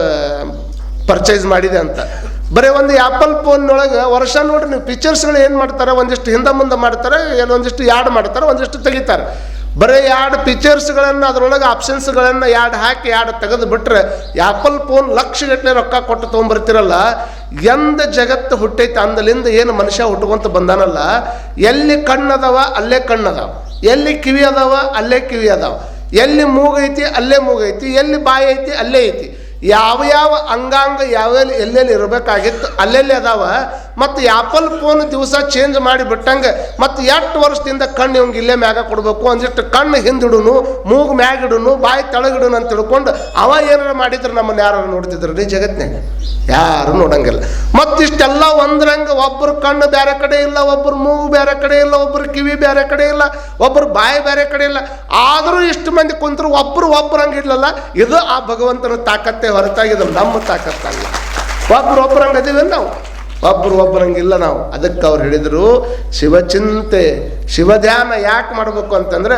ಪರ್ಚೇಸ್ ಮಾಡಿದೆ ಅಂತ. ಬರೀ ಒಂದು ಆ್ಯಪಲ್ ಫೋನ್ನೊಳಗೆ ವರ್ಷ ನೋಡ್ರಿ ನೀವು ಪಿಕ್ಚರ್ಸ್ಗಳು ಏನು ಮಾಡ್ತಾರೆ, ಒಂದಿಷ್ಟು ಹಿಂದೆ ಮುಂದೆ ಮಾಡ್ತಾರೆ, ಒಂದಿಷ್ಟು ಯಾಡ್ ಮಾಡ್ತಾರೆ, ಒಂದಿಷ್ಟು ತೆಗಿತಾರೆ. ಬರೀ ಎರಡು ಪಿಕ್ಚರ್ಸ್ಗಳನ್ನು ಅದರೊಳಗೆ ಆಪ್ಷನ್ಸ್ಗಳನ್ನು ಹಾಕಿ ತೆಗೆದು ಬಿಟ್ರೆ ಆ್ಯಪಲ್ ಫೋನ್ ಲಕ್ಷಗಟ್ಟಲೆ ರೊಕ್ಕ ಕೊಟ್ಟು ತೊಗೊಂಬರ್ತಿರಲ್ಲ. ಎಂದ ಜಗತ್ತು ಹುಟ್ಟೈತೆ ಅಂದಲಿಂದ ಏನು ಮನುಷ್ಯ ಹುಟ್ಟುವಂತ ಬಂದಾನಲ್ಲ, ಎಲ್ಲಿ ಕಣ್ಣದವ ಅಲ್ಲೇ ಕಣ್ಣದಾವ, ಎಲ್ಲಿ ಕಿವಿ ಅದಾವ ಅಲ್ಲೇ ಕಿವಿ ಅದಾವ, ಎಲ್ಲಿ ಮೂಗೈತಿ ಅಲ್ಲೇ ಮೂಗೈತಿ, ಎಲ್ಲಿ ಬಾಯಿ ಐತಿ ಅಲ್ಲೇ ಐತಿ. ಯಾವ ಯಾವ ಅಂಗಾಂಗ ಯಾವೆಲ್ಲಿ ಎಲ್ಲೆಲ್ಲಿ ಇರಬೇಕಾಗಿತ್ತು ಅಲ್ಲೆಲ್ಲಿ ಅದಾವ. ಮತ್ತು ಆ್ಯಪಲ್ ಫೋನ್ ದಿವಸ ಚೇಂಜ್ ಮಾಡಿ ಬಿಟ್ಟಂಗೆ ಮತ್ತು 8 ವರ್ಷದಿಂದ ಕಣ್ಣು ಇವಂಗೆ ಇಲ್ಲೇ ಮ್ಯಾಗ ಕೊಡಬೇಕು, ಒಂದಿಷ್ಟು ಕಣ್ಣು ಹಿಂದಿಡುನು, ಮೂಗು ಮ್ಯಾಗಿಡುನು, ಬಾಯಿ ತೆಳಗಿಡುನು ಅಂತ ತಿಳ್ಕೊಂಡು ಅವ ಏನಾರು ಮಾಡಿದ್ರೆ ನಮ್ಮನ್ನು ಯಾರು ನೋಡ್ತಿದ್ರು ರೀ ಜಗತ್ತಿನಾಗ? ಯಾರು ನೋಡಂಗಿಲ್ಲ. ಮತ್ತಿಷ್ಟೆಲ್ಲ ಒಂದ್ರಂಗೆ ಒಬ್ಬರು ಕಣ್ಣು ಬೇರೆ ಕಡೆ ಇಲ್ಲ, ಒಬ್ಬರು ಮೂಗು ಬೇರೆ ಕಡೆ ಇಲ್ಲ, ಒಬ್ಬರು ಕಿವಿ ಬೇರೆ ಕಡೆ ಇಲ್ಲ, ಒಬ್ಬರು ಬಾಯಿ ಬೇರೆ ಕಡೆ ಇಲ್ಲ. ಆದರೂ ಇಷ್ಟು ಮಂದಿ ಕುಂತರು ಒಬ್ಬರು ಹಂಗೆ ಇಲ್ಲಲ್ಲ. ಇದು ಆ ಭಗವಂತನ ತಾಕತ್ತೆ ಹೊರತಾಗಿ ಇದು ನಮ್ಮ ತಾಕತ್ತಲ್ಲ. ಒಬ್ಬರಂಗೆ ಅದೀವಿ ನಾವು, ಒಬ್ಬರಂಗಿಲ್ಲ ನಾವು. ಅದಕ್ಕೆ ಅವ್ರು ಹೇಳಿದರು ಶಿವಚಿಂತೆ ಶಿವಧ್ಯಾನ ಯಾಕೆ ಮಾಡಬೇಕು ಅಂತಂದ್ರೆ